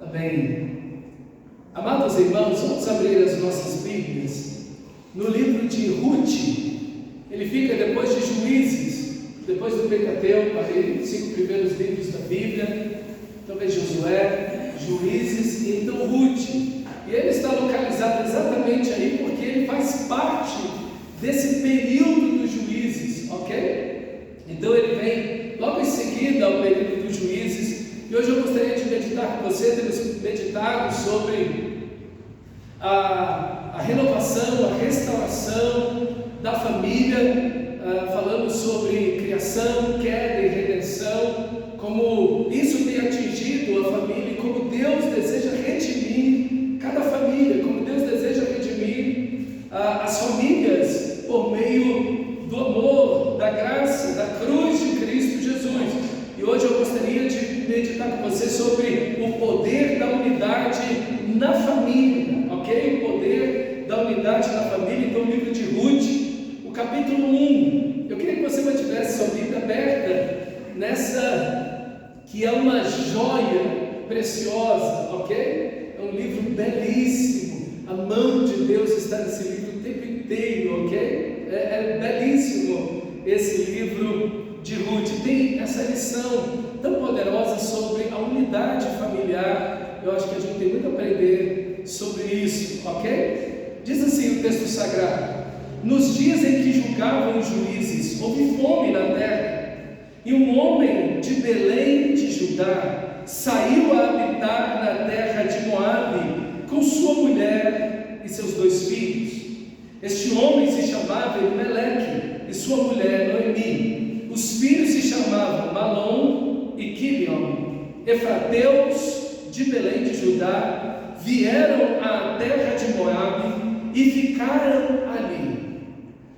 Amém. Amados irmãos, vamos abrir as nossas Bíblias no livro de Ruth. Ele fica depois de Juízes, depois do Pentateuco, ali, os 5 primeiros livros da Bíblia, talvez Josué, Juízes e então Ruth. E ele está localizado exatamente aí porque ele faz parte desse período dos Juízes, ok? Então ele vem logo em seguida ao período dos Juízes. E hoje eu gostaria de meditar com você. Temos meditado sobre a renovação, a restauração da família, falando sobre criação, queda e redenção, como isso tem atingido a família e como Deus deseja redimir cada família, como Deus deseja redimir as famílias por meio do amor, da graça, da cruz de Cristo Jesus. E hoje eu gostaria de meditar com você sobre o poder da unidade na família, ok? O poder da unidade na família. Então, o livro de Ruth, o capítulo 1. Eu queria que você mantivesse sua Bíblia aberta nessa, que é uma joia preciosa, ok? É um livro belíssimo. A mão de Deus está nesse livro o tempo inteiro, ok? É belíssimo esse livro de Ruth. Tem essa lição tão poderosa sobre a unidade familiar. Eu acho que a gente tem muito a aprender sobre isso, ok? Diz assim o texto sagrado: nos dias em que julgavam os juízes, houve fome na terra, e um homem de Belém de Judá saiu a habitar na terra de Moabe com sua mulher e seus 2 filhos. Este homem se chamava Elimeleque e sua mulher Noemi. Os filhos se chamavam Malom e Quilion. Efrateus de Belém de Judá vieram à terra de Moabe e ficaram ali.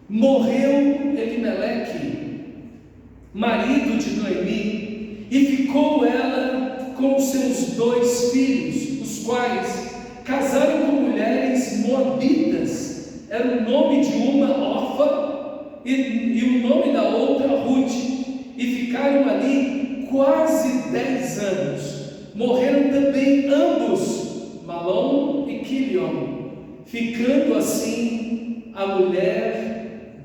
Morreu Elimeleque, marido de Noemi, e ficou ela com seus 2 filhos, os quais casaram com mulheres moabitas. Era o nome de uma Orfa e o nome da outra Ruth, e ficaram ali quase 10 anos. Morreram também ambos, Malom e Quilion, ficando assim a mulher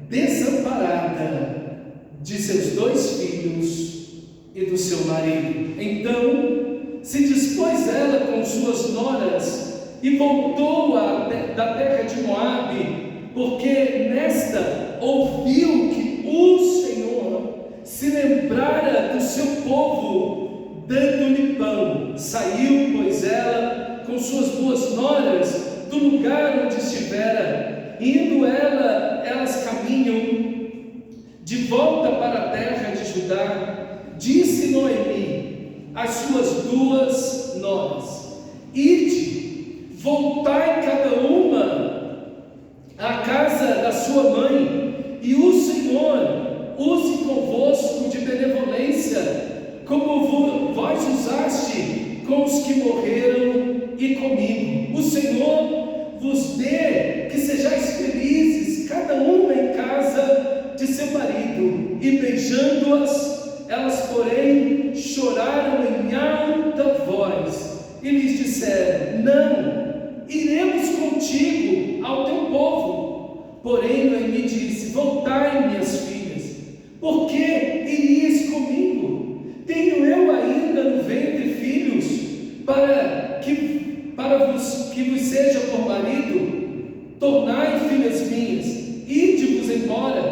desamparada de seus 2 filhos e do seu marido. Então se dispôs ela com suas noras e voltou da terra de Moabe, porque nesta ouviu que o Senhor se lembrara do seu povo, dando-lhe pão. Saiu, pois, ela com suas 2 noras do lugar onde estivera, indo elas caminham de volta para a terra de Judá. Disse Noemi às suas 2 noras: ide, voltai cada uma à casa da sua mãe, e o Senhor use convosco de benevolência, como vós usaste com os que morreram e comigo. O Senhor vos dê que sejais felizes, cada uma em casa de seu marido. E beijando-as, elas, porém, choraram em alta voz e lhes disseram: não, iremos contigo ao teu povo. Porém Noemi disse: voltai, minhas filhas, por que irias comigo? Tenho eu ainda no ventre filhos para que vos seja por marido? Tornai, filhas minhas, ide-vos embora,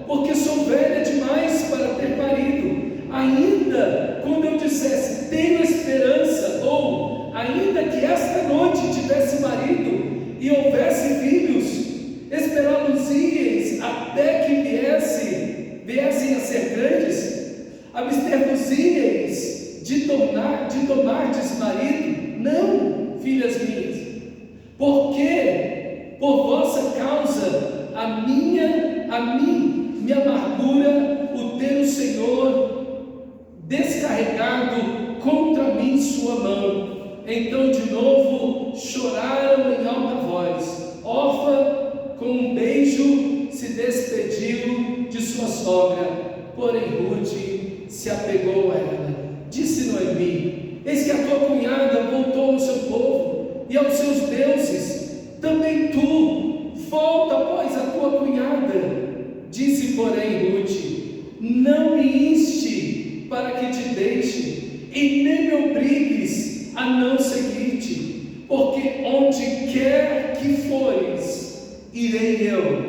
porque sou velha demais para ter marido. Ainda quando eu dissesse: tenho esperança, ou ainda que esta noite tivesse marido e houvesse filhos, esperá-los-ieis até que viessem a ser grandes? Abster-vos-ieis de tomardes marido? Não, filhas minhas, porque por vossa causa a mim me amargura o ter o Senhor descarregado contra mim sua mão. Então de novo choraram em alta voz. Orfa, com um beijo, se despediu de sua sogra, porém Ruth se apegou a ela. Disse Noemi: eis que a tua cunhada voltou ao seu e aos seus deuses. Também tu, volta, pois, a tua cunhada. Disse, porém, Ruth: não me inste para que te deixe, e nem me obrigues a não seguir-te, porque onde quer que fores, irei eu,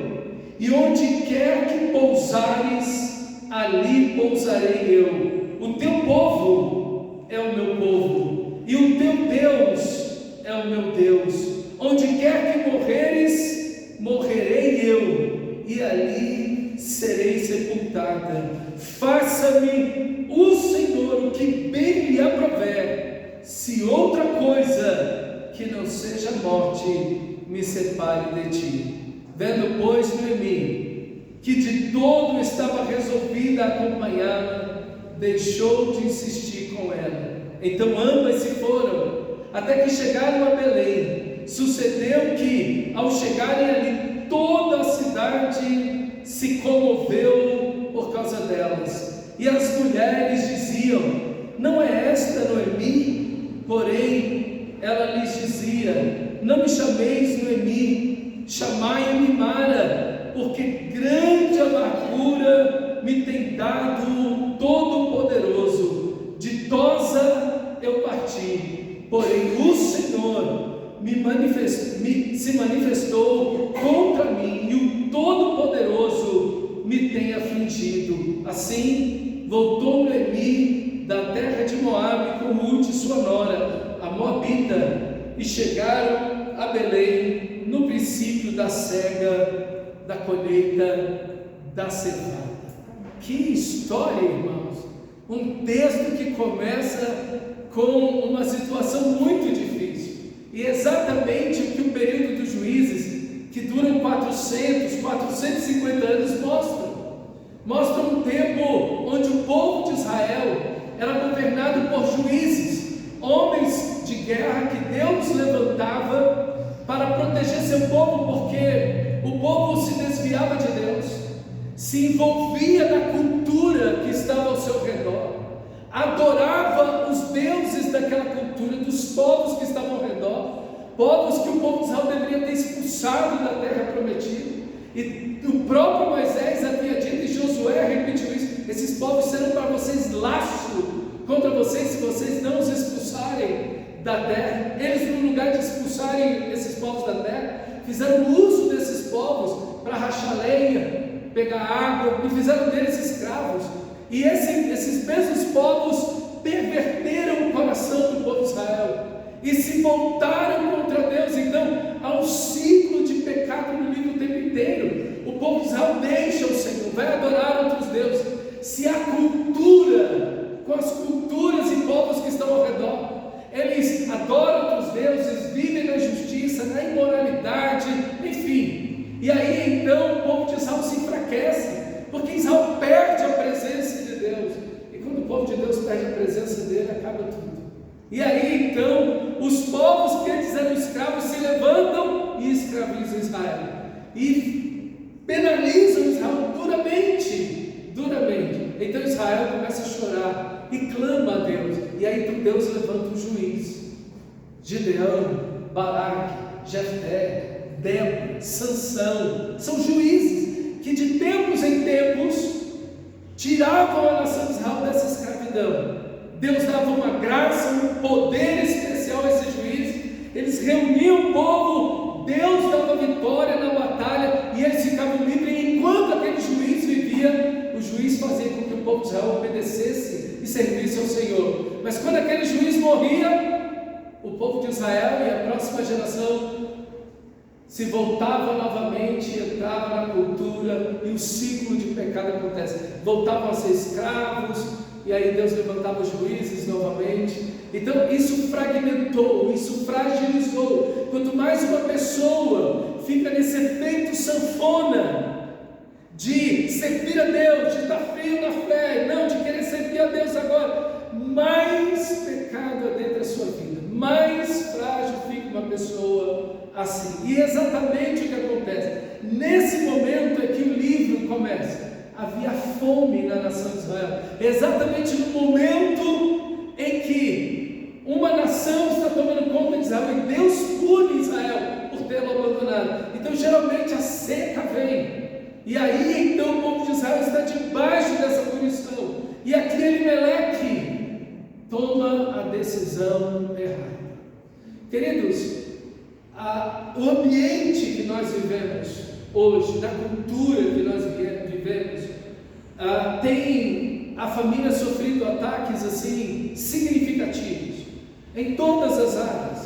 e onde quer que pousares, ali pousarei eu. O teu povo é o meu povo, e o teu Deus é o meu Deus. Onde quer que morreres, morrerei eu, e ali serei sepultada. Faça-me o Senhor o que bem lhe aprover, se outra coisa que não seja morte me separe de ti. Vendo, pois, Noemi que de todo estava resolvida a acompanhá-la, deixou de insistir com ela. Então ambas se foram, até que chegaram a Belém. Sucedeu que, ao chegarem ali, toda a cidade se comoveu por causa delas. E as mulheres diziam: não é esta Noemi? Porém, ela lhes dizia: não me chameis Noemi, chamai-me Mara, porque grande amargura me tem dado o Todo-Poderoso. Ditosa eu parti, porém o Senhor se manifestou contra mim, e o Todo-Poderoso me tem afligido. Assim voltou Noemi da terra de Moabe com Ruth, sua nora, a moabita, e chegaram a Belém no princípio da cega da colheita da cevada. Que história, irmãos! Um texto que começa com uma situação muito difícil, e exatamente o que o período dos juízes, que duram 450 anos, mostra um tempo onde o povo de Israel era governado por juízes, homens de guerra que Deus levantava para proteger seu povo, porque o povo se desviava de Deus, se envolvia na cultura que estava ao seu redor, adorava os deuses daquela cultura, dos povos que estavam ao redor, povos que o povo de Israel deveria ter expulsado da terra prometida. E o próprio Moisés havia dito, e Josué repetiu isso: esses povos serão para vocês laço contra vocês, se vocês não os expulsarem da terra. Eles, no lugar de expulsarem esses povos da terra, fizeram uso desses povos para rachar lenha, pegar água, e fizeram deles escravos. E esses mesmos povos perverteram o coração do povo de Israel e se voltaram contra Deus. Então há um ciclo de pecado no livro o tempo inteiro. O povo de Israel deixa o Senhor, vai adorar outros deuses, se a cultura, com as culturas e povos que estão ao redor, eles adoram outros deuses, vivem na injustiça, na imoralidade, enfim. E aí então o povo de Israel se enfraquece, porque Israel perde a presença de Deus. E quando o povo de Deus perde a presença dele, acaba tudo. E aí então os povos que eles eram escravos se levantam e escravizam Israel, e penalizam Israel duramente. Então Israel começa a chorar e clama a Deus. E aí Deus levanta um juiz: Gideão, Baraque, Jefté, Débora, Sansão. São juízes que de tempos em tempos tiravam a nação de Israel dessa escravidão. Deus dava uma graça, um poder especial a esses juízes. Eles reuniam o povo, Deus dava vitória na batalha e eles ficavam livres. E enquanto aquele juiz vivia, o juiz fazia com que o povo de Israel obedecesse e servisse ao Senhor. Mas quando aquele juiz morria, o povo de Israel e a próxima geração se voltava novamente, entrava na cultura, e o ciclo de pecado acontece. Voltavam a ser escravos, e aí Deus levantava os juízes novamente. Então isso fragmentou, isso fragilizou. Quanto mais uma pessoa fica nesse efeito sanfona de servir a Deus, de estar frio na fé, não, de querer servir a Deus agora, mais pecado adentra a sua vida, mais frágil fica uma pessoa assim. E exatamente o que acontece nesse momento é que o livro começa. Havia fome na nação de Israel, exatamente no momento em que uma nação está tomando conta de Israel, e Deus toma a decisão errada. Queridos, o ambiente que nós vivemos hoje, na cultura que nós vivemos, tem a família sofrido ataques assim significativos em todas as áreas.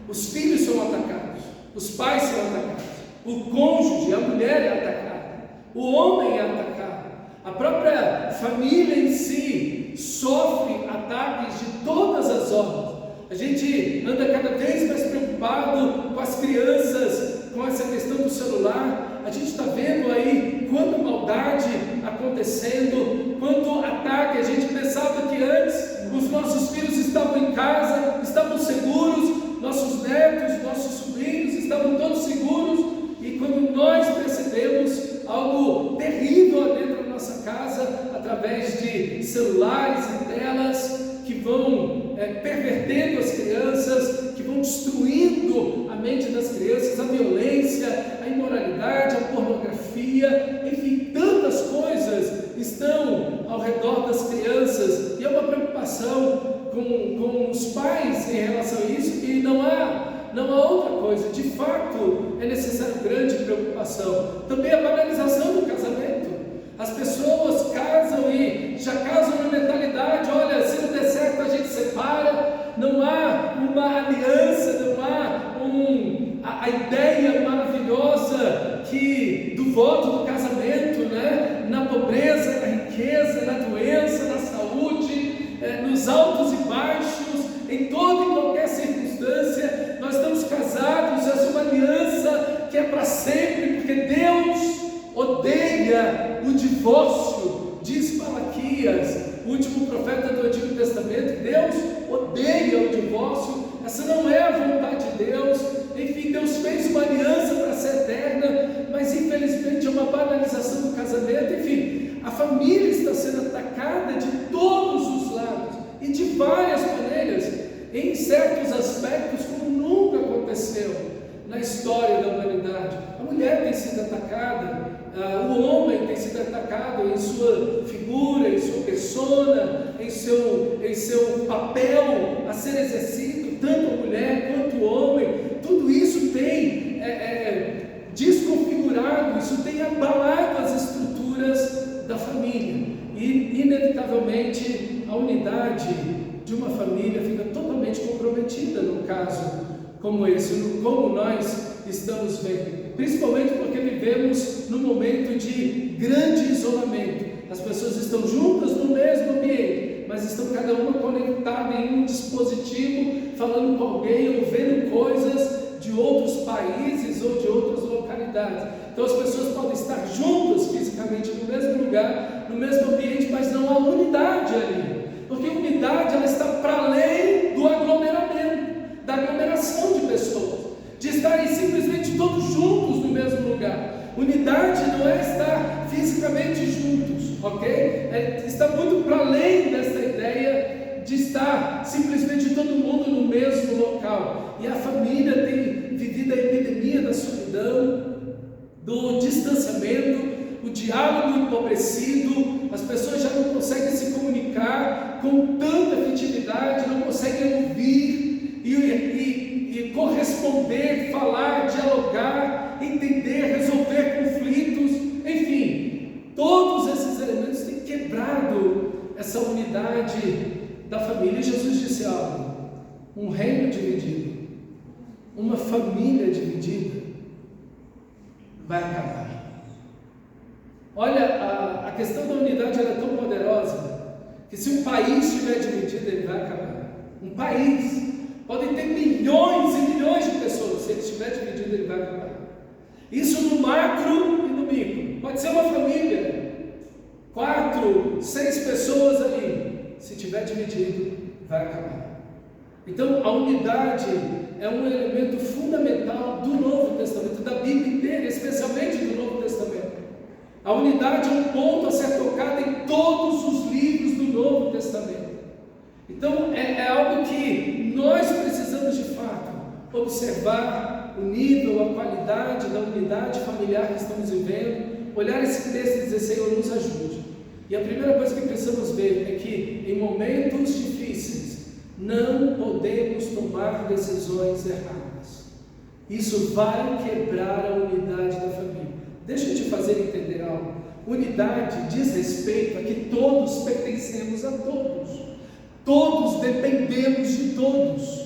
Os filhos são atacados, os pais são atacados, o cônjuge, a mulher é atacada, o homem é atacado, a própria família em si sofre ataques de todas as ordens. A gente anda cada vez mais preocupado com as crianças, com essa questão do celular. A gente está vendo aí quanta maldade acontecendo, quanto ataque. A gente pensava que antes os nossos filhos estavam em casa, estavam seguros, nossos netos, nossos sobrinhos estavam todos seguros, e quando nós percebemos algo terrível dentro da nossa casa, através de celulares e telas que vão pervertendo as crianças, que vão destruindo a mente das crianças, a violência, a imoralidade, a pornografia, enfim, tantas coisas estão ao redor das crianças, e é uma preocupação com os pais em relação a isso, e não há outra coisa. De fato, é necessário grande preocupação. Também a banalização do casamento. As pessoas casam e já casam na mentalidade: olha, se não der certo a gente separa. Não há uma aliança, não há a ideia maravilhosa do voto do casamento, né? Na pobreza, na riqueza, na doença, na saúde, nos altos e baixos, em toda e qualquer circunstância, nós estamos casados. Essa é uma aliança que é para sempre, porque Deus odeia o divórcio. Diz Malaquias, o último profeta do Antigo Testamento, Deus odeia o divórcio. Essa não é a vontade de Deus. Enfim, Deus fez uma aliança para ser eterna, mas infelizmente é uma banalização do casamento. Enfim, a família está sendo atacada de todos os lados e de várias maneiras, em certos aspectos como nunca aconteceu na história da humanidade. A mulher tem sido atacada, o homem tem sido atacado em sua figura, em sua persona, em seu papel a ser exercido, tanto a mulher quanto o homem. Tudo isso tem desconfigurado, isso tem abalado as estruturas da família, e inevitavelmente a unidade de uma família fica totalmente comprometida num caso como esse, como nós estamos vendo, principalmente porque vivemos num momento de grande isolamento. As pessoas estão juntas no mesmo ambiente, mas estão cada uma conectada em um dispositivo, falando com alguém ou vendo coisas de outros países ou de outras localidades. Então as pessoas podem estar juntas fisicamente no mesmo lugar, no mesmo ambiente, mas não há unidade ali, porque a unidade ela está para além do aglomeramento, da aglomeração de pessoas, de estarem simplesmente todos juntos no mesmo lugar. Unidade não é estar fisicamente juntos, ok? Está muito para além dessa ideia de estar simplesmente todo mundo no mesmo local. E a família tem vivido a epidemia da solidão, do distanciamento, o diálogo empobrecido. As pessoas já não conseguem se comunicar com tanta afetividade, não conseguem ouvir e corresponder, falar, dialogar, entender, resolver conflitos. Enfim, todos esses elementos têm quebrado essa unidade da família. E Jesus disse algo: um reino dividido, uma família dividida vai acabar. Olha, a questão da unidade era tão poderosa que se um país estiver dividido, ele vai acabar. Um país pode ter milhões e milhões de pessoas, se ele estiver dividido, ele vai acabar. Isso no macro e no micro. Pode ser uma família, 4, 6 pessoas ali, se estiver dividido, vai acabar. Então a unidade é um elemento fundamental do Novo Testamento, da Bíblia inteira, especialmente do Novo Testamento. A unidade é um ponto a ser tocado em todos os livros do Novo Testamento. Então é algo que nós precisamos de fato observar, o nível, a qualidade da unidade familiar que estamos vivendo, olhar esse texto e dizer: Senhor, nos ajude. E a primeira coisa que precisamos ver é que em momentos difíceis não podemos tomar decisões erradas. Isso vai quebrar a unidade da família. Deixa eu te fazer entender algo. Unidade diz respeito a que todos pertencemos a todos. Todos dependemos de todos.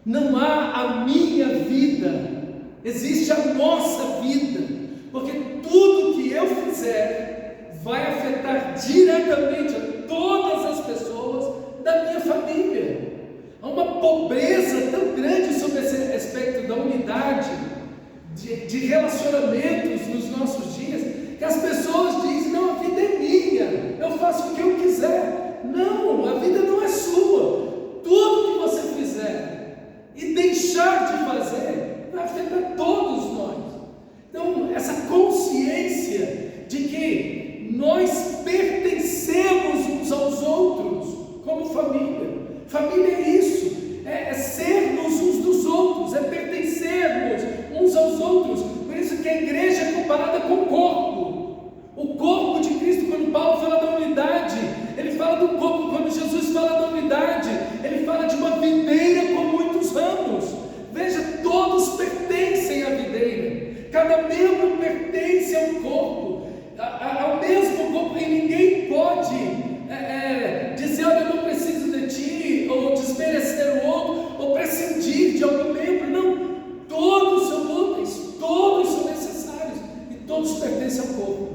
Não há a minha vida, existe a nossa vida, porque tudo que eu fizer vai afetar diretamente a todas as pessoas da minha família. Há uma pobreza tão grande sobre esse aspecto da unidade, de relacionamentos nos nossos dias, que as pessoas dizem: não, a vida é minha, eu faço o que eu quiser. Não, a vida não é sua. Tudo que você fizer e deixar de fazer vai afetar todos nós. Então, essa consciência de que nós pertencemos uns aos outros como família. Família é isso, é sermos uns dos outros, é pertencermos uns aos outros. Por isso que a igreja é comparada com o corpo. O corpo de Cristo, quando Paulo fala da unidade, ele fala do corpo. Quando Jesus fala da unidade, ele fala de uma videira com muitos ramos. Veja, todos pertencem à videira. Cada membro pertence ao corpo, ao mesmo corpo, e ninguém pode dizer: olha, eu não preciso de ti, ou desmerecer o outro, ou prescindir de algum membro. Não, todos são úteis, todos são necessários, e todos pertencem ao corpo.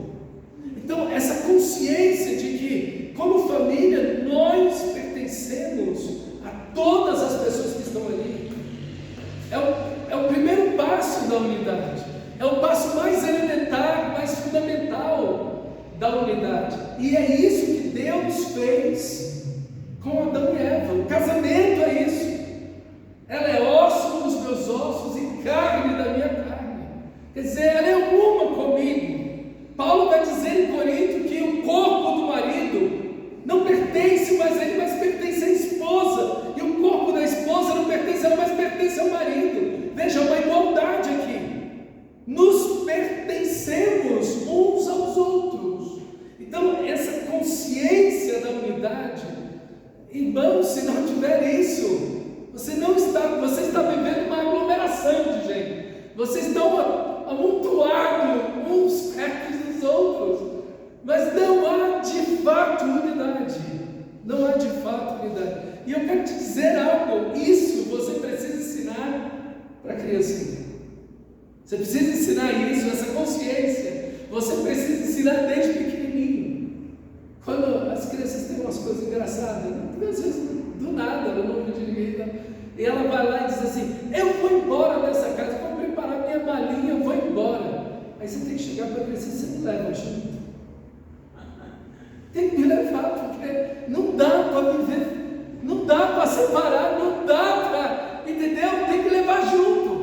Então, essa consciência de que, como família, nós pertencemos a todas as pessoas que estão ali, é o primeiro passo da unidade, é o passo mais elementar, mais fundamental da unidade. E é isso que Deus fez com Adão e Eva. O casamento é isso. Ela é osso dos meus ossos e carne da minha carne. Quer dizer, ela é uma comigo. Paulo vai dizer em Corinto que o corpo do marido não pertence mais a ele, mas pertence à esposa. E o corpo da esposa não pertence a ela, mas pertence ao marido. Veja, uma igualdade aqui. Nos pertencemos uns aos outros. Então, essa consciência da unidade, irmão, se não tiver isso, você está vivendo uma aglomeração de gente. Vocês estão amontoados uns perto dos outros, mas não há de fato unidade. Não há de fato unidade. E eu quero te dizer algo: isso você precisa ensinar para a criancinha. Você precisa ensinar isso, essa consciência. Você precisa ensinar desde pequenininho. Quando as crianças têm umas coisas engraçadas, às vezes do nada, no nome de ninguém, e ela vai lá e diz assim: eu vou embora dessa casa, vou preparar minha malinha, eu vou embora. Aí você tem que chegar para a criança: você me leva junto. Tem que me levar, porque não dá para viver, não dá para separar, não dá para, entendeu? Tem que levar junto.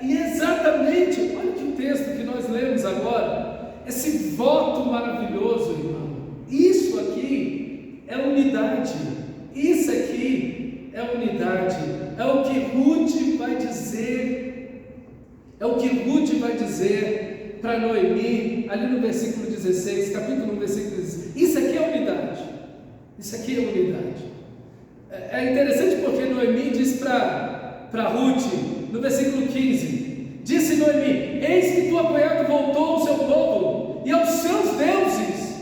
E exatamente, olha que texto que nós lemos agora, esse voto maravilhoso, irmão. Isso aqui é unidade. Isso aqui é unidade. É o que Ruth vai dizer. É o que Ruth vai dizer para Noemi, ali no versículo 16, capítulo 1, versículo 16. Isso aqui é unidade. Isso aqui é unidade. É interessante porque Noemi diz para Ruth, no versículo 15: disse Noemi: eis que tua cunhada voltou ao seu povo e aos seus deuses.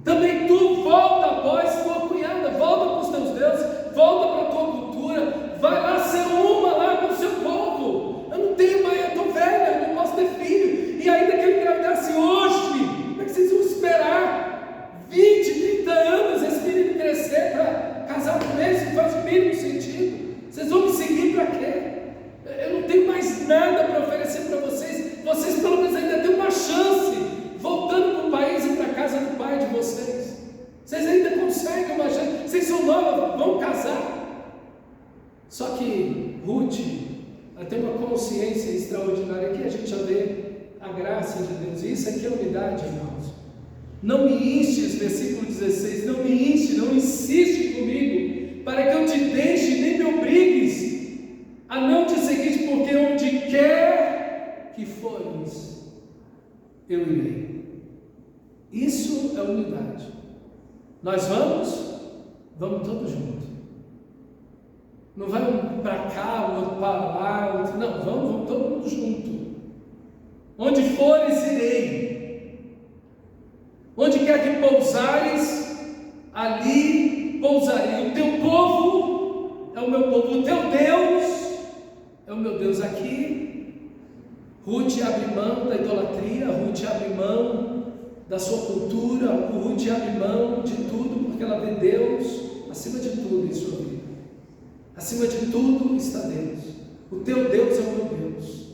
Também tu volta após tua cunhada, volta para os teus deuses, volta para a tua cultura, vai lá ser uma lá com o seu povo. Eu não tenho mais, eu estou velha, eu não posso ter filho. E ainda que eu engravidasse hoje, como é que vocês vão esperar 20, 30 anos esse menino crescer para casar com ele? Não faz o mínimo sentido. Vocês vão me seguir para quê? Eu não tenho mais nada para oferecer para vocês. Vocês pelo menos ainda têm uma chance, voltando para o país e para a casa do pai de vocês. Vocês ainda conseguem uma chance. Vocês são novas, vão casar. Só que Ruth, ela tem uma consciência extraordinária. Aqui a gente já vê a graça de Deus. Isso aqui é unidade, irmãos. Não me instes, versículo 16, não me instes, não insiste comigo, para que eu te deixe, nem me obrigues a não te seguir, porque onde quer que fores, eu irei. Isso é unidade. Nós vamos todos juntos. Não vai um para cá, o outro para lá, o outro... não, vamos todo mundo junto. Onde fores, irei. Onde quer que pousares, ali pousarei. O teu povo é o meu povo, o teu Deus é o meu Deus. Aqui, Ruth abre mão da idolatria, Ruth abre mão da sua cultura, Ruth abre mão de tudo, porque ela vê Deus acima de tudo em sua vida. Acima de tudo está Deus. O teu Deus é o meu Deus.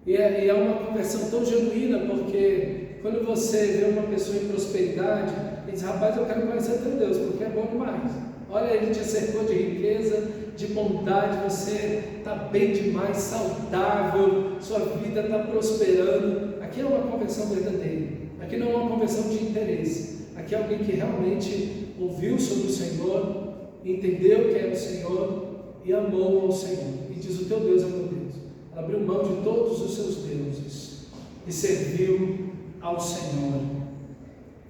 E é uma conversão tão genuína, porque quando você vê uma pessoa em prosperidade, ele diz: rapaz, eu quero conhecer teu Deus, porque é bom demais. Olha, ele te cercou de riqueza, de bondade, você está bem demais, saudável, sua vida está prosperando. Aqui é uma conversão verdadeira. Aqui não é uma conversão de interesse. Aqui é alguém que realmente ouviu sobre o Senhor, entendeu que é o Senhor e amou ao Senhor. E diz: o teu Deus é o meu Deus. Ela abriu mão de todos os seus deuses e serviu ao Senhor.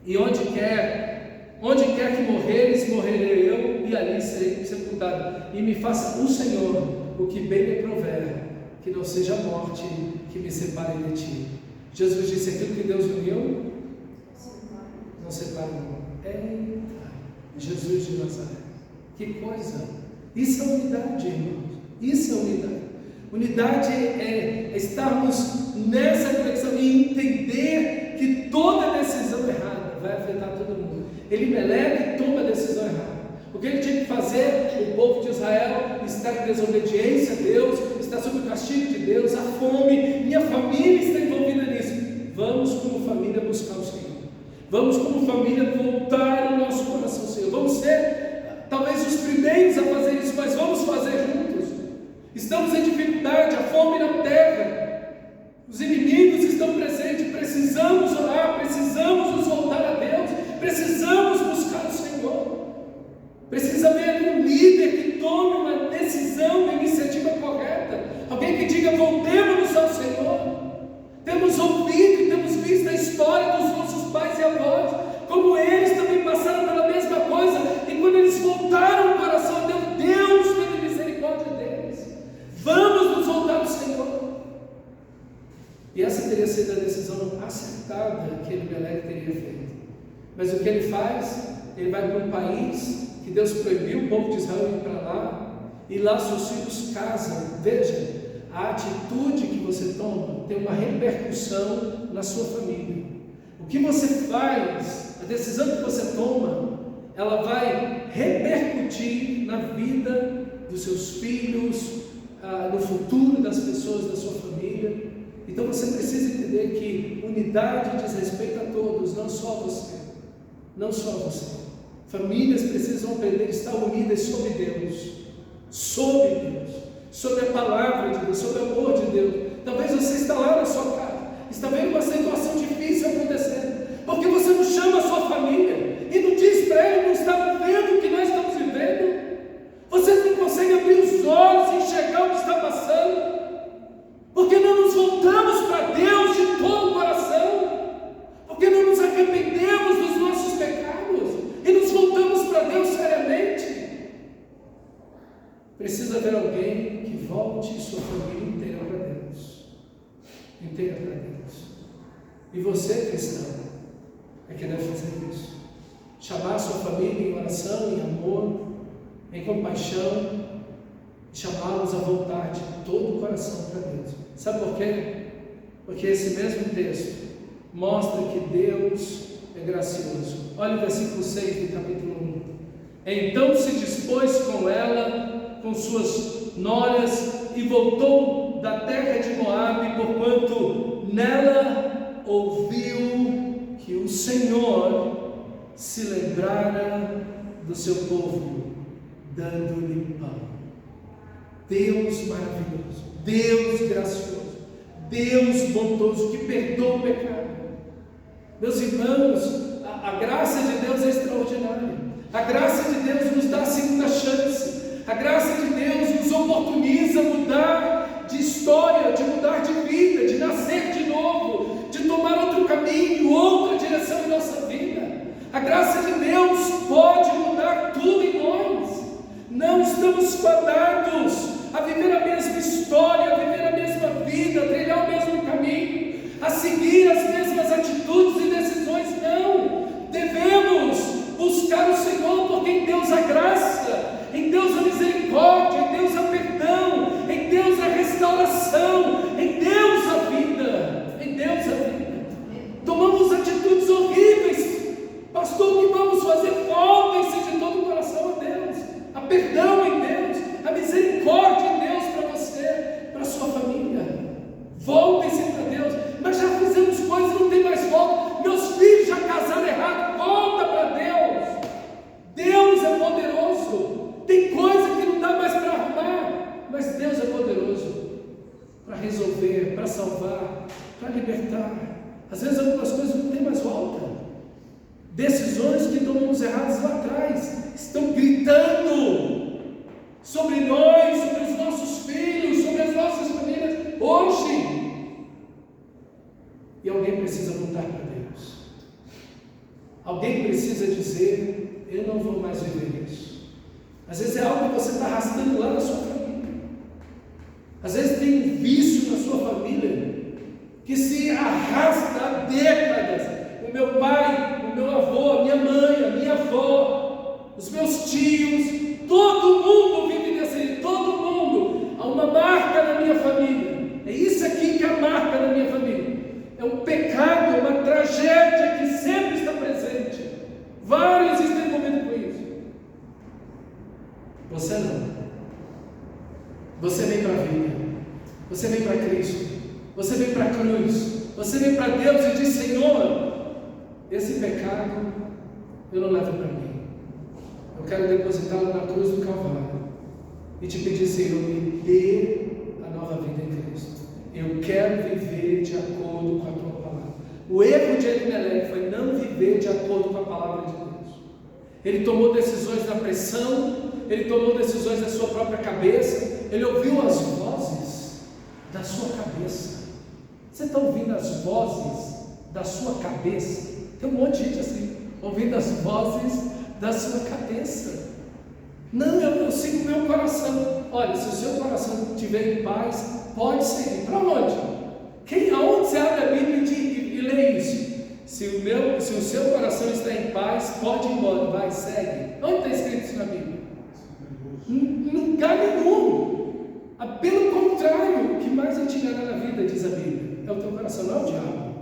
E onde quer que morreres, morrerei eu, e ali serei sepultado. E me faça o Senhor o que bem me prover, que não seja a morte que me separe de ti. Jesus disse: aquilo que Deus uniu, não separa o mundo. Eita, Jesus de Nazaré. Que coisa! Isso é unidade, irmãos. Isso é unidade. Unidade é estarmos nessa conexão e entender que toda decisão errada vai afetar todo mundo. Elimeleque toma a decisão errada. O que ele tinha que fazer? O povo de Israel está em desobediência a Deus, está sob o castigo de Deus, a fome. Minha família está envolvida nisso. Vamos como família buscar o Senhor. Vamos como família voltar o nosso coração ao Senhor. Vamos ser talvez os primeiros a fazer isso, mas vamos fazer juntos. Estamos em dificuldade, a fome na terra, os inimigos estão presentes, precisamos orar, precisamos nos voltar a Deus, precisamos buscar o Senhor. Precisa haver um líder que tome uma decisão, uma iniciativa correta, alguém que diga: voltemos-nos ao Senhor. Temos ouvido e temos visto a história dos nossos pais e avós, como eles também passaram pela mesma coisa, e quando eles voltaram o coração a Deus, Deus teve misericórdia deles. Vamos nos voltar ao Senhor. E essa teria sido a decisão acertada que Elimeleque teria feito. Mas o que ele faz? Ele vai para um país que Deus proibiu o povo de Israel ir para lá, e lá seus filhos casam. Veja, a atitude que você toma tem uma repercussão na sua família. O que você faz, a decisão que você toma, ela vai repercutir na vida dos seus filhos, no futuro das pessoas da sua família. Então você precisa entender que unidade diz respeito a todos, não só a você. Não só a você. Famílias precisam aprender a estar unidas sob Deus, sobre a palavra de Deus, sobre o amor de Deus. Talvez você está lá na sua casa, está vendo uma situação difícil acontecendo, porque você não chama a sua família e não diz para ele: não está vendo o que nós estamos vivendo? Vocês não conseguem abrir os olhos e enxergar o que está passando? Porque não nos voltamos para Deus de todo o coração? Porque não nos arrependemos dos nossos pecados e nos voltamos para Deus seriamente? Precisa haver alguém que volte sua família inteira para Deus. Inteira para Deus. E você, cristão, é que deve fazer isso. Chamar sua família em oração, em amor, em compaixão, chamá-los a voltar de todo o coração para Deus. Sabe por quê? Porque esse mesmo texto mostra que Deus é gracioso. Olha o versículo 6 do capítulo 1. Então se dispôs com ela, com suas noras, e voltou da terra de Moabe, porquanto nela ouviu que o Senhor se lembrara do seu povo, dando-lhe pão. Deus maravilhoso, Deus gracioso, Deus bondoso, que perdoa o pecado. Meus irmãos, a graça de Deus é extraordinária. A graça de Deus nos dá a segunda chance. A graça de Deus nos oportuniza a mudar de história, de mudar de vida, de nascer de novo, de tomar outro caminho, outra direção em nossa vida. A graça de Deus pode estamos fadados a viver a mesma história, a viver a mesma vida, a trilhar o mesmo caminho, a seguir as mesmas atitudes e decisões. Não! Devemos buscar o Senhor, porque em Deus há graça, em Deus há misericórdia, em Deus há perdão, em Deus há restauração, em Deus há vida, em Deus há vida. Tomamos atitudes horríveis, pastor, o que vamos fazer? Voltem-se de todo o coração a Deus, há perdão em Deus, há misericórdia em Deus para você, para a sua família. Voltem-se para Deus. Mas já fizemos coisas, não tem mais volta. Meus filhos já casaram errado, volta para Deus. Deus é poderoso. Tem coisa que não dá mais para arrumar, mas Deus é poderoso para resolver, para salvar, para libertar. Às vezes algumas coisas não tem mais volta. Decisões que tomamos erradas lá atrás estão gritando sobre nós, sobre os nossos filhos, sobre as nossas famílias hoje. E alguém precisa voltar para Deus. Alguém precisa dizer: eu não vou mais viver isso. Às vezes é algo que você está arrastando lá na sua família. Às vezes tem um vício na sua família que se arrasta há décadas. O meu pai, o meu avô, a minha mãe, a minha avó, os meus tios, todo mundo vive desse, todo mundo. Há uma marca na minha família. É isso aqui que é a marca da minha família. É um pecado, é uma tragédia que sempre está presente. Vários estão envolvidos com isso. Você não. Você vem para a vida. Você vem para Cristo. Você vem para a cruz. Você vem para Deus e diz: Senhor, esse pecado eu não levo para mim. Eu quero depositá-lo na cruz do Calvário e te pedir: Senhor, me dê a nova vida em Cristo. Eu quero viver de acordo com a tua palavra. O erro de Elimelec foi não viver de acordo com a palavra de Deus. Ele tomou decisões da pressão, ele tomou decisões da sua própria cabeça, ele ouviu as vozes da sua cabeça. Você está ouvindo as vozes da sua cabeça? Tem um monte de gente assim, ouvindo as vozes da sua cabeça. Não, eu sigo o meu coração. Olha, se o seu coração estiver em paz, pode seguir. Para onde? Aonde você abre a Bíblia e lê isso? Se o seu coração está em paz, pode ir embora, vai, segue. Onde está escrito isso na Bíblia? Em lugar nenhum. Pelo contrário, o que mais vai te enganar na vida, diz a Bíblia, é o teu coração, não é o diabo,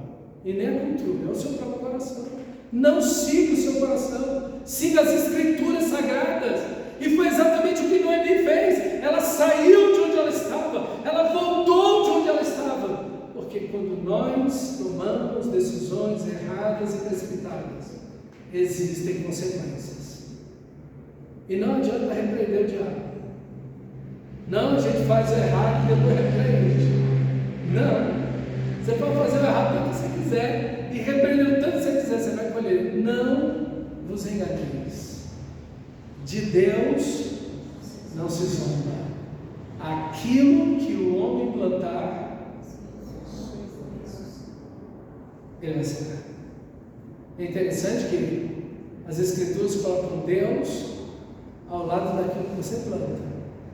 e nem a cultura, é o seu próprio coração. Não siga o seu coração, siga as Escrituras Sagradas. E foi exatamente o que Noemi fez. Ela saiu de onde ela estava, ela voltou de onde ela estava, porque quando nós tomamos decisões erradas e precipitadas, existem consequências. E não adianta repreender o diabo. Não, a gente faz o errado e depois repreende. Não, você pode fazer o errado tanto que você quiser e repreender o tanto que você quiser, você vai colher. Não vos enganeis. De Deus não se zomba. Aquilo que o homem plantar, ele vai secar. É interessante que as Escrituras colocam Deus ao lado daquilo que você planta.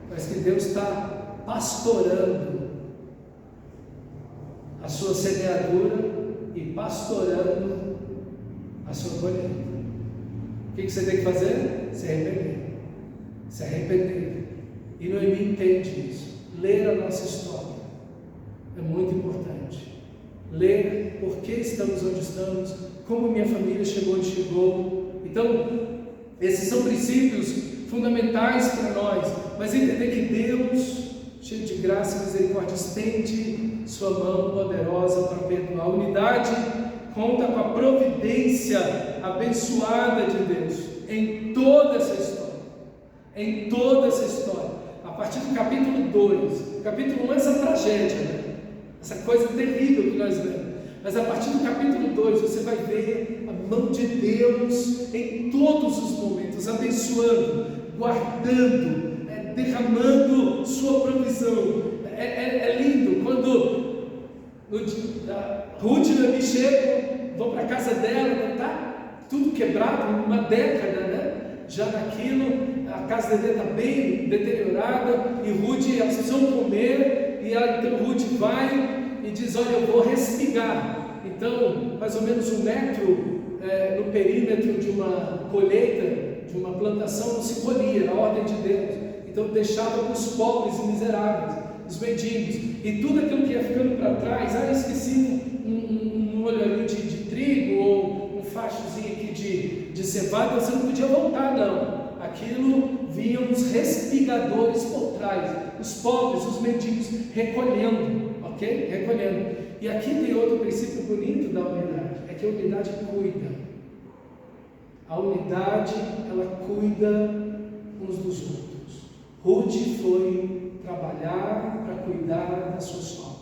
Parece que Deus está pastorando a sua semeadura e pastorando a sua colheita. O que você tem que fazer? Se arrepender. Se arrepender. E Noemi entende isso. Ler a nossa história é muito importante. Ler por que estamos onde estamos, como minha família chegou onde chegou. Então, esses são princípios fundamentais para nós. Mas entender que Deus, cheio de graça e misericórdia, estende sua mão poderosa para perdoar. A unidade conta com a providência abençoada de Deus em toda essa história. Em toda essa história. A partir do capítulo 2, capítulo 1 é essa tragédia, né? Essa coisa terrível que nós lemos. Mas a partir do capítulo 2 você vai ver a mão de Deus em todos os momentos, abençoando, guardando, derramando sua provisão. É lindo quando Ruth e Noemi chegam, vão para a casa dela, está tudo quebrado, uma década, né? Já naquilo, a casa dele está bem deteriorada, e Ruth, elas precisam comer, e então Ruth vai e diz: olha, eu vou respigar. Então, mais ou menos 1 metro no perímetro de uma colheita, de uma plantação, não se colhia, a ordem de Deus. Então deixava para os pobres e miseráveis, os mendigos, e tudo aquilo que ia ficando para trás, esqueci um olho ali de trigo, ou um fachozinho aqui de cevada, você não podia voltar não. Aquilo vinham os respigadores por trás, os pobres, os mendigos, recolhendo, ok? Recolhendo. E aqui tem outro princípio bonito da unidade, é que a unidade cuida. A unidade, ela cuida uns dos outros. Ruth foi trabalhar para cuidar da sua sogra.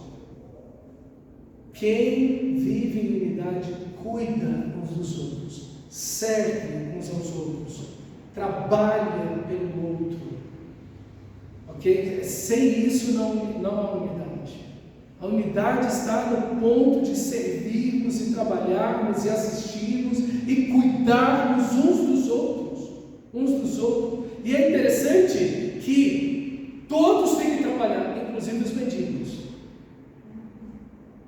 Quem vive em unidade cuida uns dos outros, serve uns aos outros, trabalha pelo outro, ok? Sem isso não há unidade. A unidade está no ponto de servirmos e trabalharmos e assistirmos e cuidarmos uns dos outros. E é interessante que todos têm que trabalhar, inclusive os mendigos.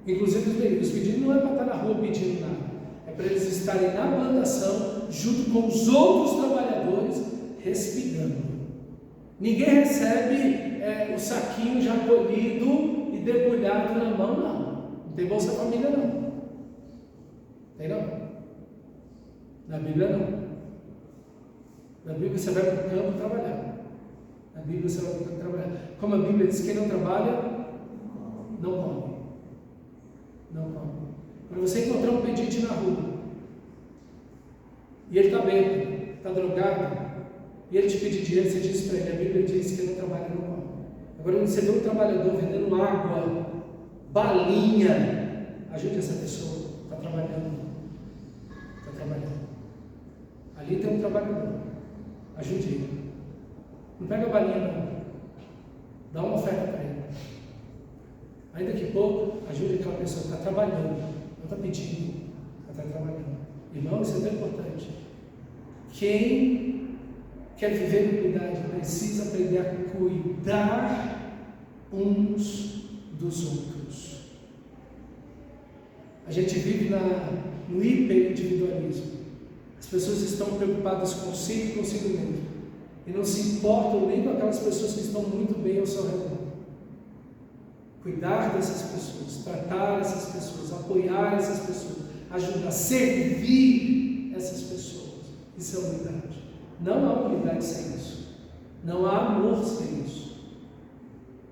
Os mendigos não é para estar na rua pedindo nada, é para eles estarem na plantação, junto com os outros trabalhadores, respirando. Ninguém recebe o saquinho já colhido e debulhado na mão, não. Não tem Bolsa Família, não. Tem não? Na Bíblia, não. Na Bíblia você vai para o campo trabalhar. Na Bíblia você vai para o campo trabalhar. Como a Bíblia diz, quem não trabalha, não come. Não come. Quando você encontrar um pedinte na rua, e ele está bêbado, está drogado, e ele te pedir dinheiro, você diz para ele: a Bíblia diz que quem não trabalha não come. Agora, quando você vê um trabalhador vendendo água, balinha, ajude essa pessoa, está trabalhando. Está trabalhando. Ali tem um trabalhador, ajude ele. Não pega a balinha, não. Dá uma oferta para ele. Ainda que pouco, ajude aquela pessoa que está trabalhando, não está pedindo, está trabalhando. Irmão, isso é tão importante. Quem quer viver em unidade precisa aprender a cuidar uns dos outros. A gente vive no hiperindividualismo. As pessoas estão preocupadas consigo e consigo mesmo, e não se importam nem com aquelas pessoas que estão muito bem ao seu redor. Cuidar dessas pessoas, tratar essas pessoas, apoiar essas pessoas, ajudar, servir essas pessoas. Isso é unidade. Não há unidade sem isso. Não há amor sem isso.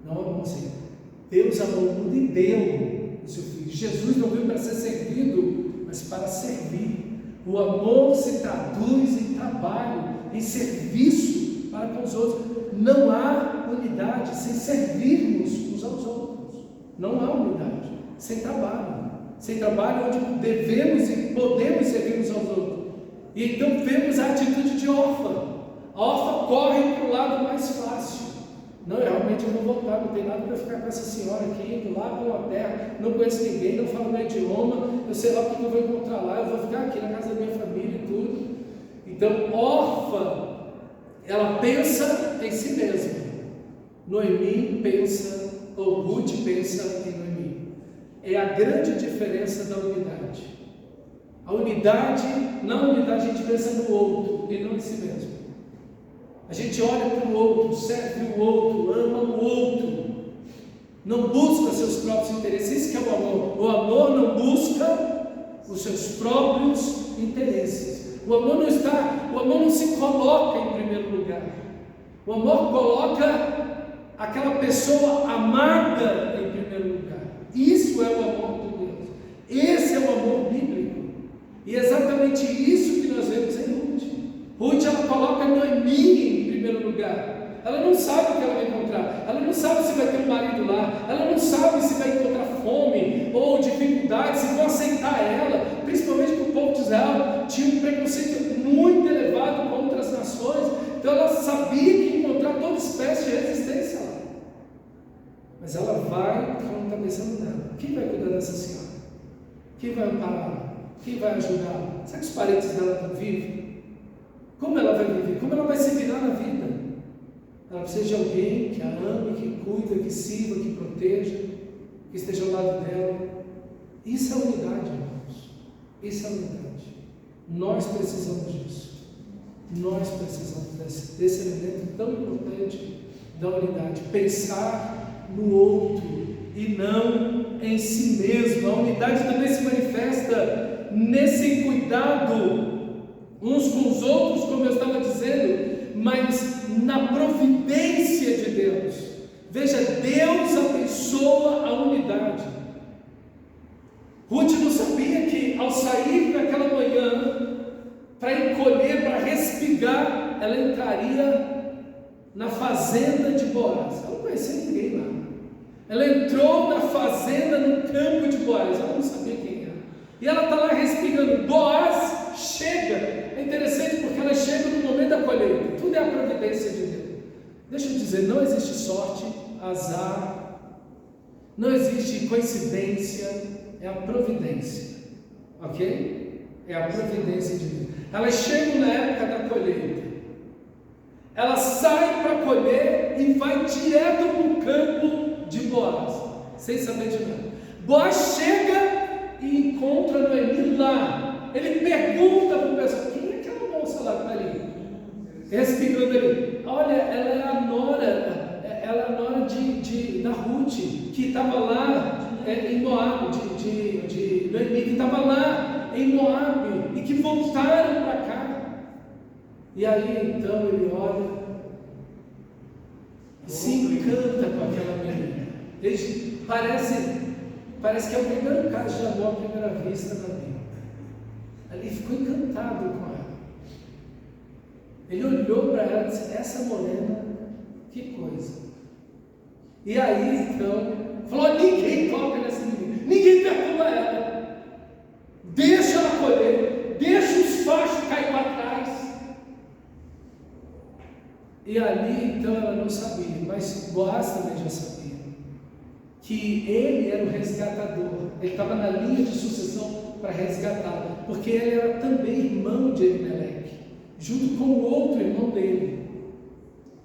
Não há amor sem isso. Deus amou o mundo e deu o seu Filho. Jesus não veio para ser servido, mas para servir. O amor se traduz em trabalho, em serviço para com os outros. Não há unidade sem servirmos uns aos outros. Não há unidade sem trabalho. Sem trabalho onde devemos e podemos servir uns aos outros. E então vemos a atitude de Orfa. A Orfa corre para o lado mais fácil. Não, realmente eu vou voltar, não tem nada para ficar com essa senhora aqui, indo lá para uma terra, não conheço ninguém, não falo meu idioma, eu sei lá o que eu vou encontrar lá, eu vou ficar aqui na casa da minha família e tudo. Então, Orfa, ela pensa em si mesma. Noemi pensa, ou Ruth pensa em Noemi. É a grande diferença da unidade. A unidade, na unidade a gente pensa no outro e não em si mesmo. A gente olha para o outro, serve o outro, ama o outro, não busca seus próprios interesses. Isso que é o amor. O amor não busca os seus próprios interesses. O amor não se coloca em primeiro lugar. O amor coloca aquela pessoa amada em primeiro lugar. Isso é o amor de Deus. Esse é o amor bíblico. E é exatamente isso que nós vemos em Ruth. Ruth, ela coloca Noemi em primeiro lugar. Ela não sabe o que ela vai encontrar. Ela não sabe se vai ter um marido lá. Ela não sabe se vai encontrar fome ou dificuldades, se vão aceitar ela. Principalmente porque o povo de Israel tinha um preconceito muito elevado contra as nações. Então ela sabia que ia encontrar toda espécie de resistência lá. Mas ela vai, ela não está pensando nada. Quem vai cuidar dessa senhora? Quem vai ampará-la? Quem vai ajudá-la? Será que os parentes dela estão vivos? Como ela vai viver? Como ela vai se virar na vida? Ela precisa de alguém que a ame, que cuida, que sirva, que proteja, que esteja ao lado dela. Isso é unidade, irmãos. Isso é unidade. Nós precisamos disso. Nós precisamos desse elemento tão importante da unidade. Pensar no outro e não em si mesmo. A unidade também se manifesta nesse cuidado uns com os outros, como eu estava dizendo, mas na providência de Deus. Veja, Deus abençoa a unidade. Ruth não sabia que ao sair naquela manhã para encolher, para respigar, ela entraria na fazenda de Boaz. Ela não conhecia ninguém lá. Ela entrou na fazenda, no campo de Boaz. Ela não sabia quem era. E ela está lá respingando. Boaz chega. É interessante porque ela chega no momento da colheita. Tudo é a providência de Deus. Deixa eu dizer, não existe sorte, azar, não existe coincidência, é a providência. Ok? É a providência de Deus. Elas chegam na época da colheita. Ela sai para colher e vai direto para o campo de Boaz, sem saber de nada. Boaz chega e encontra Noemi lá. Ele pergunta para o pessoal: quem é aquela moça lá que está ali? Respirando ali. Olha, ela é a nora da Ruth, que estava lá em Moab, de Noemi, que estava lá em Moab, e que voltaram para cá. E aí então ele olha e se encanta com aquela menina. Parece que é o primeiro caso de amor à primeira vista na Bíblia. Ele ficou encantado com ela. Ele olhou para ela e disse: essa morena, que coisa. E aí então falou: ninguém toca nessa menina, ninguém perturba ela, deixa ela colher, deixa os fachos cair para trás. E ali então ela não sabia, mas Boaz também já sabia, que ele era o resgatador. Ele estava na linha de sucessão para resgatá-la, porque ele era também irmão de Elimeleque, junto com o outro irmão dele.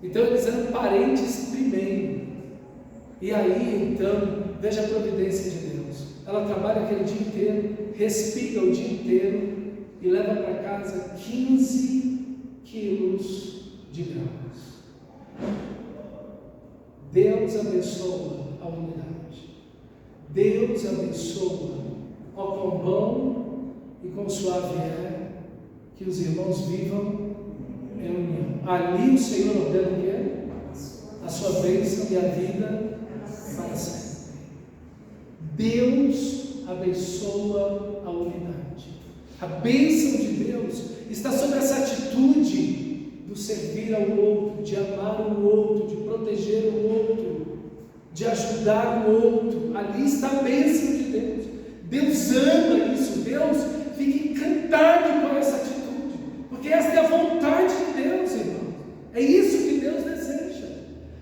Então eles eram parentes primeiro. E aí então, veja a providência de Deus. Ela trabalha aquele dia inteiro, respira o dia inteiro e leva para casa 15 quilos de grãos. Deus abençoa a unidade. Deus abençoa ó quão bom e quão suave é que os irmãos vivam em união. Ali o Senhor ordena o quê? A sua bênção e a vida para sempre. Deus abençoa a unidade. A bênção de Deus está sobre essa atitude do servir ao outro, de amar o outro, de proteger o outro, de ajudar o outro. Ali está a bênção de Deus. Deus ama isso. Deus fica encantado com essa atitude, porque essa é a vontade de Deus, irmão. É isso que Deus deseja.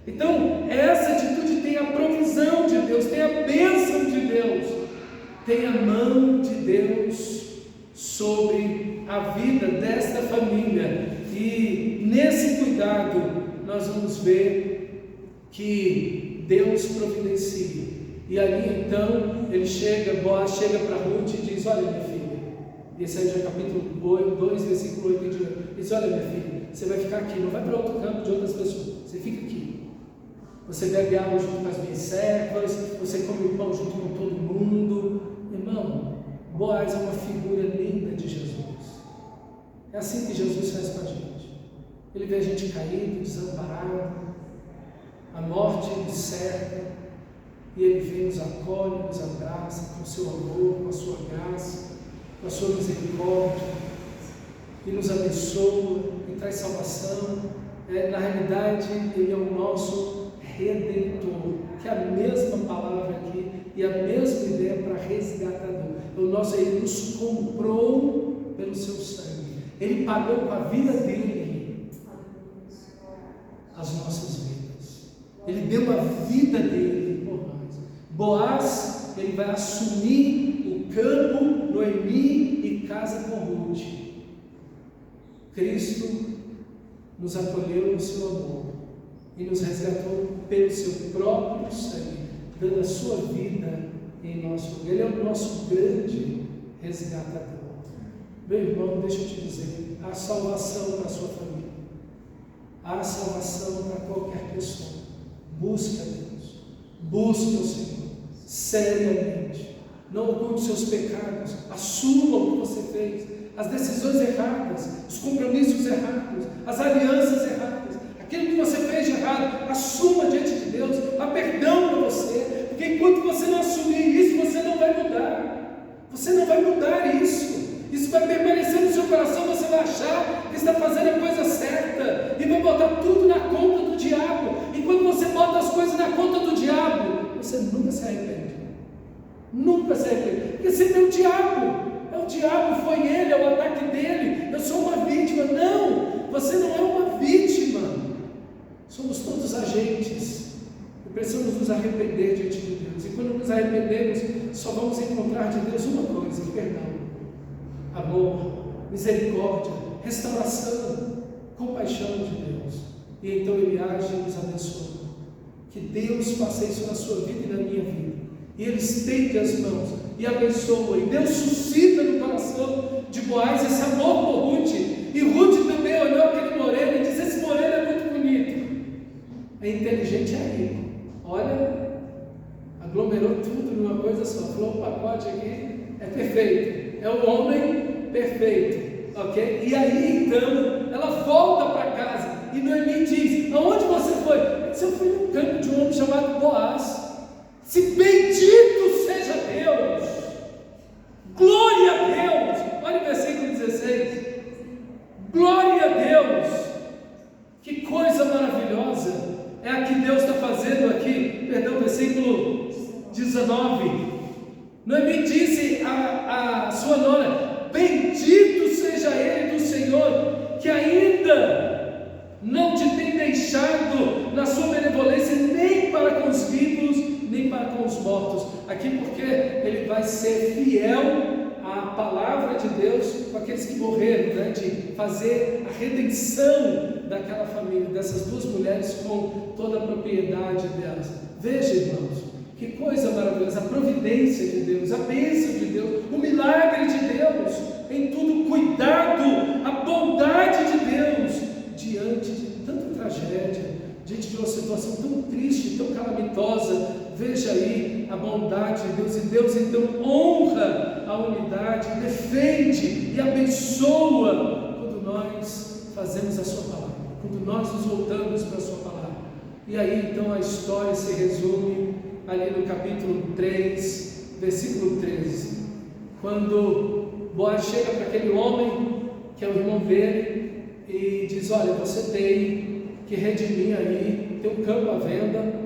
Então, essa atitude tem a provisão de Deus, tem a bênção de Deus, tem a mão de Deus sobre a vida desta família. E nesse cuidado nós vamos ver que Deus providencia. E ali então ele chega, Boaz chega para Ruth e diz: olha minha filha, esse aí já é capítulo 2, versículo 8 e 9. Ele diz: olha minha filha, você vai ficar aqui, não vai para outro campo de outras pessoas, você fica aqui. Você bebe água junto com as minhas servas, você come pão junto com todo mundo. Irmão, Boaz é uma figura linda de Jesus. É assim que Jesus faz com a gente. Ele vê a gente caído, desamparado, a morte nos cerca, e Ele vem, nos acolhe, nos abraça com o seu amor, com a sua graça, com a sua misericórdia, e nos abençoa e traz salvação. Na realidade, Ele é o nosso Redentor, que é a mesma palavra aqui e a mesma ideia para resgatador. Ele nos comprou pelo seu sangue. Ele pagou com a vida dele as nossas vidas. Ele deu a vida dele por nós. Boaz, ele vai assumir o campo, Noemi, e casa com Ruth. Cristo nos acolheu no seu amor e nos resgatou pelo seu próprio sangue, dando a sua vida em nosso lugar. Ele é o nosso grande resgatador. Meu irmão, deixa eu te dizer, há salvação para a sua família, há salvação para qualquer pessoa. Busca Deus, busque o Senhor, seriamente. Não oculte seus pecados, assuma o que você fez, as decisões erradas, os compromissos errados, as alianças erradas, aquilo que você fez de errado, assuma diante de Deus, há perdão para você, porque enquanto você não assumir isso, você não vai mudar, você não vai mudar isso vai permanecer no seu coração, você vai achar que está fazendo a coisa certa, e vai botar tudo na conta do diabo, e quando você bota as coisas na conta do diabo, você nunca se arrepende, porque sempre é o diabo, foi ele, é o ataque dele, eu sou uma vítima. Não, você não é uma vítima, somos todos agentes, e precisamos nos arrepender diante de Deus, e quando nos arrependemos, só vamos encontrar de Deus uma coisa: perdão, amor, misericórdia, restauração, compaixão de Deus, e então Ele age e nos abençoa. Que Deus faça isso na sua vida e na minha vida, e Ele estende as mãos e abençoa, e Deus suscita no coração de Boaz esse amor por Ruth, e Ruth também olhou aquele moreno e disse: esse moreno é muito bonito, é inteligente, é rico, olha, aglomerou tudo numa coisa só, falou: o pacote aqui é perfeito, é o homem perfeito, ok? E aí então ela volta para casa e Noemi diz: aonde você foi? Ela disse: eu fui no campo de um homem chamado Boaz. Se bendito seja Deus, glória a Deus. Olha o versículo 16, glória a Deus, que coisa maravilhosa é a que Deus está fazendo aqui. Perdão, versículo 19, Noemi disse a sua nora: bendito seja Ele do Senhor, que ainda não te tem deixado na sua benevolência, nem para com os vivos, nem para com os mortos. Aqui porque Ele vai ser fiel à palavra de Deus com aqueles que morreram, né? De fazer a redenção daquela família, dessas duas mulheres, com toda a propriedade delas. Veja, irmãos, que coisa maravilhosa, a providência de Deus, a bênção de Deus, o milagre de Deus, em tudo, cuidado, a bondade de Deus, diante de tanta tragédia, diante de uma situação tão triste, tão calamitosa. Veja aí a bondade de Deus, e Deus então honra a unidade, defende e abençoa quando nós fazemos a sua palavra, quando nós nos voltamos para a sua palavra. E aí então a história se resume ali no capítulo 3, versículo 13, quando Boaz chega para aquele homem, que é o irmão dele, e diz: olha, você tem que redimir aí, tem um campo à venda,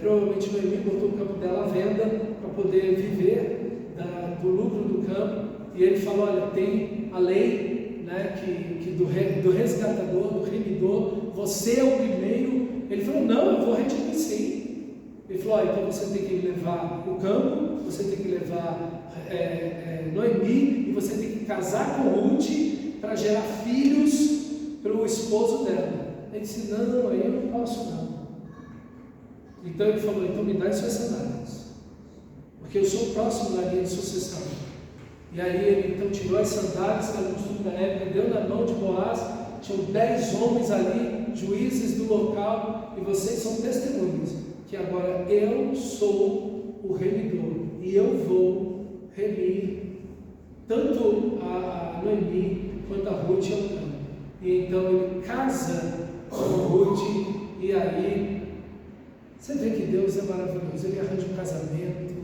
provavelmente Noemi botou o campo dela à venda, para poder viver do lucro do campo, e ele falou: olha, tem a lei, né, que do resgatador, do remidor, você é o primeiro. Ele falou: não, eu vou redimir sim. Ele falou: então você tem que levar o campo, você tem que levar Noemi, e você tem que casar com Ruth para gerar filhos para o esposo dela. Ele disse: não, aí eu não posso não. Então ele falou: então me dá as suas sandálias, porque eu sou o próximo na linha de sucessão. E aí ele então tirou as sandálias, que era o costume da época, deu na mão de Boaz. Tinham 10 homens ali, juízes do local, e vocês são testemunhas que agora eu sou o remidor, e eu vou remir tanto a Noemi quanto a Ruth e Elcana. E então ele casa com Ruth, e aí você vê que Deus é maravilhoso. Ele arranja um casamento,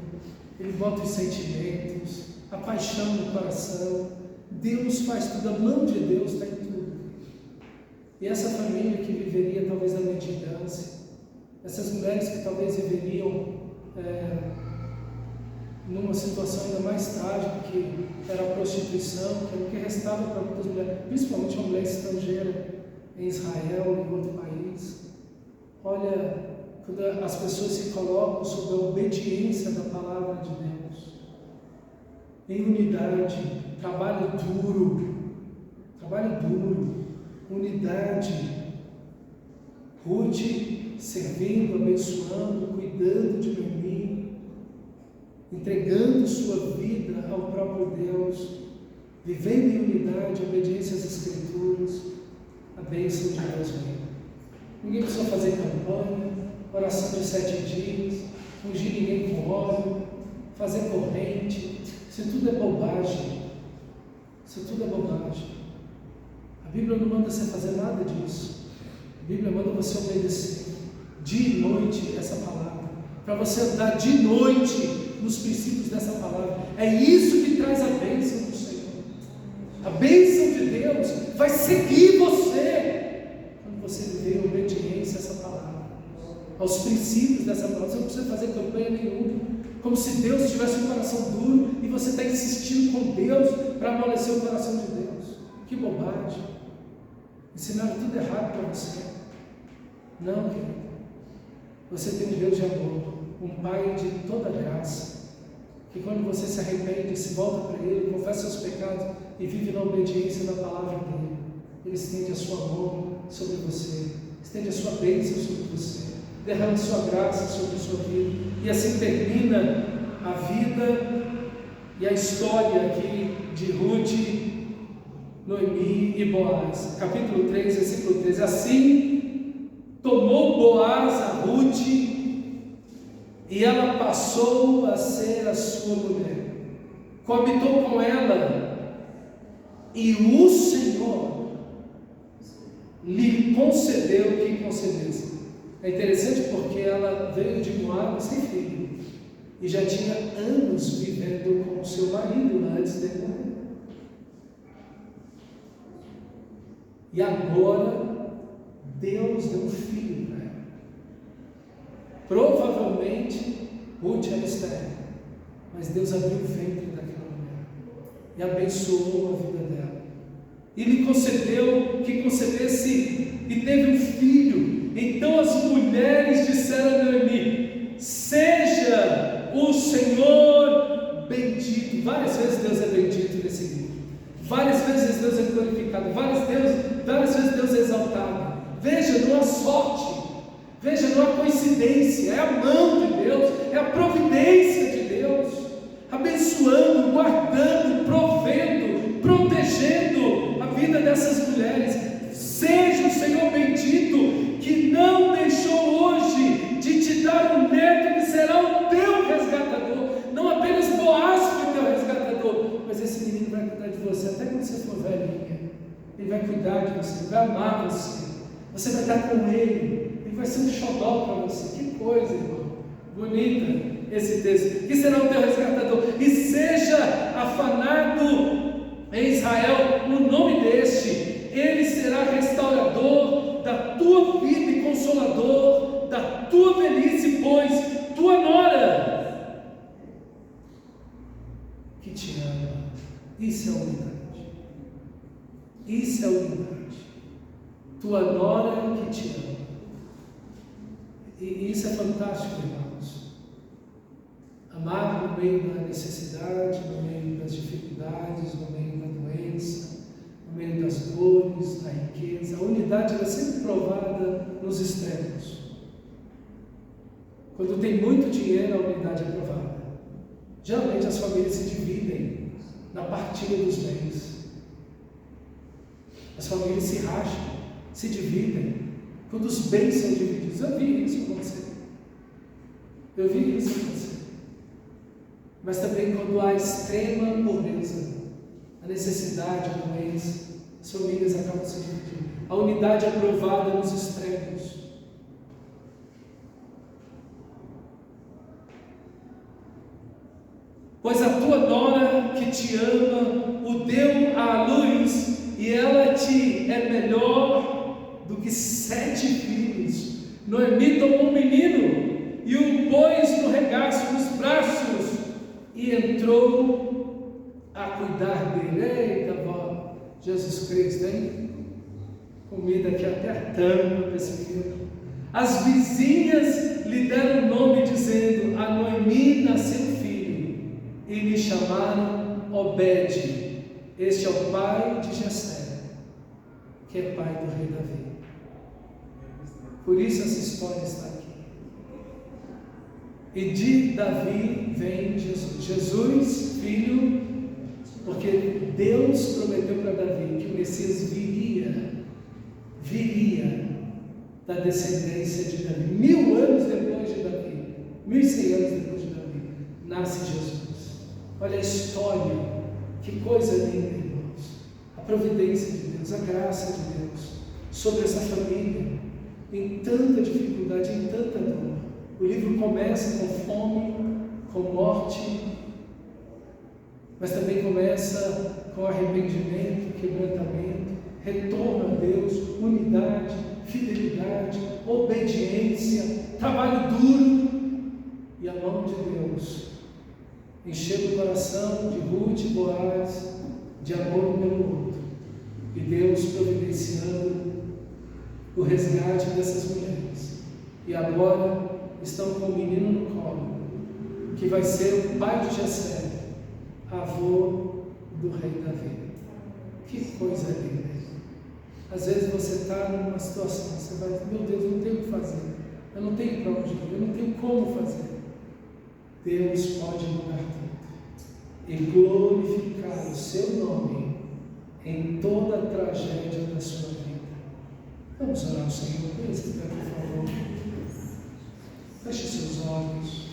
ele bota os sentimentos, a paixão no coração. Deus faz tudo, a mão de Deus está em tudo. E essa família que viveria talvez na mendicância, essas mulheres que talvez viveriam numa situação ainda mais trágica, que era a prostituição, que era o que restava para muitas mulheres, principalmente uma mulher estrangeira em Israel, em outro país. Olha, quando as pessoas se colocam sob a obediência da palavra de Deus, em unidade, trabalho duro, unidade. Ruth servindo, abençoando, cuidando de Noemi, entregando sua vida ao próprio Deus, vivendo em unidade, obediência às Escrituras, a bênção de Deus veio. Ninguém precisou fazer campanha, oração de 7 dias, ungir ninguém com óleo, fazer corrente. Isso tudo é bobagem. Isso tudo é bobagem. A Bíblia não manda você fazer nada disso. A Bíblia manda você obedecer dia e noite essa palavra, para você andar de noite nos princípios dessa palavra. É isso que traz a bênção do Senhor. A bênção de Deus vai seguir você quando você viver em obediência a essa palavra, aos princípios dessa palavra. Você não precisa fazer campanha nenhuma, como se Deus tivesse um coração duro e você está insistindo com Deus para amolecer o coração de Deus. Que bobagem! Ensinaram tudo errado para você. Não, querido. Você tem um Deus de amor, um Pai de toda graça, que quando você se arrepende, se volta para Ele, confessa seus pecados e vive na obediência da palavra dEle, Ele estende a sua mão sobre você, estende a sua bênção sobre você, derrama a sua graça sobre a sua vida, e assim termina a vida e a história aqui de Ruth, Noemi e Boaz. Capítulo 3, versículo 13. Assim tomou Boaz a Ruth e ela passou a ser a sua mulher. Coabitou com ela e o Senhor lhe concedeu que concedesse. É interessante porque ela veio de Moab sem filho e já tinha anos vivendo com o seu marido lá antes dele morrer. E agora Deus deu um filho para ela. Provavelmente Ruth era estéril, mas Deus abriu o ventre daquela mulher e abençoou a vida dela. E lhe concedeu que concedesse e teve um filho. Então as mulheres disseram a Noemi: seja o Senhor bendito. Várias vezes Deus é bendito nesse livro. Várias vezes Deus é glorificado. Várias vezes Deus é exaltado. Veja, não há sorte, veja, não há coincidência, é a mão de Deus, é a providência de Deus, abençoando, guardando, provendo, protegendo a vida dessas mulheres. Seja o Senhor bendito, que não deixou hoje de te dar um neto que será o teu resgatador. Não apenas Boaz foi teu resgatador, mas esse menino vai cuidar de você até quando você for velhinha. Ele vai cuidar de você, ele vai amar você. Você vai estar com ele vai ser um xodó para você. Que coisa, irmão, bonita esse texto. Que será o teu resgatador, e seja afanado em Israel o nome deste. Ele será restaurador da tua vida e consolador da tua velhice, pois tua nora que te ama. Isso é unidade. Isso é unidade. Tua nora que te ama. E isso é fantástico, irmãos. Amar no meio da necessidade, no meio das dificuldades, no meio da doença, no meio das dores, da riqueza. A unidade ela é sempre provada nos extremos. Quando tem muito dinheiro, a unidade é provada. Geralmente as famílias se dividem na partilha dos bens. As famílias se racham, se dividem quando os bens são divididos. Eu vi isso acontecer. Eu vi isso acontecer. Mas também quando há extrema pobreza, a necessidade, a doença, as famílias acabam se dividindo. A unidade é provada nos extremos. Pois a tua nora que te ama o deu à luz, e ela te é melhor do que 7 filhos. Noemi tomou um menino e o pôs no regaço, nos braços, e entrou a cuidar dele. Eita, vó, Jesus Cristo, hein? Comida aqui até a tampa para esse filho. As vizinhas lhe deram nome, dizendo: a Noemi nasceu um filho, e lhe chamaram Obed. Este é o pai de Jessé, que é pai do rei Davi. Por isso essa história está aqui. E de Davi vem Jesus. Jesus, filho, porque Deus prometeu para Davi que o Messias viria da descendência de Davi. 1000 anos depois de Davi, 1100 anos depois de Davi, nasce Jesus. Olha a história, que coisa linda, irmãos. A providência de Deus, a graça de Deus sobre essa família, em tanta dificuldade, em tanta dor. O livro começa com fome, com morte, mas também começa com arrependimento, quebrantamento, retorno a Deus, unidade, fidelidade, obediência, trabalho duro, e a mão de Deus enchendo o coração de Ruth e Boaz de amor um pelo outro, e Deus providenciando o resgate dessas mulheres, e agora estão com o menino no colo, que vai ser o pai de Jessé, avô do rei Davi. Que coisa linda! Às vezes você está numa situação, você vai, meu Deus, eu não tenho o que fazer, eu não tenho para onde ir, eu não tenho como fazer. Deus pode mudar tudo e glorificar o seu nome em toda a tragédia da sua vida. Vamos orar ao Senhor, por favor. Feche seus olhos.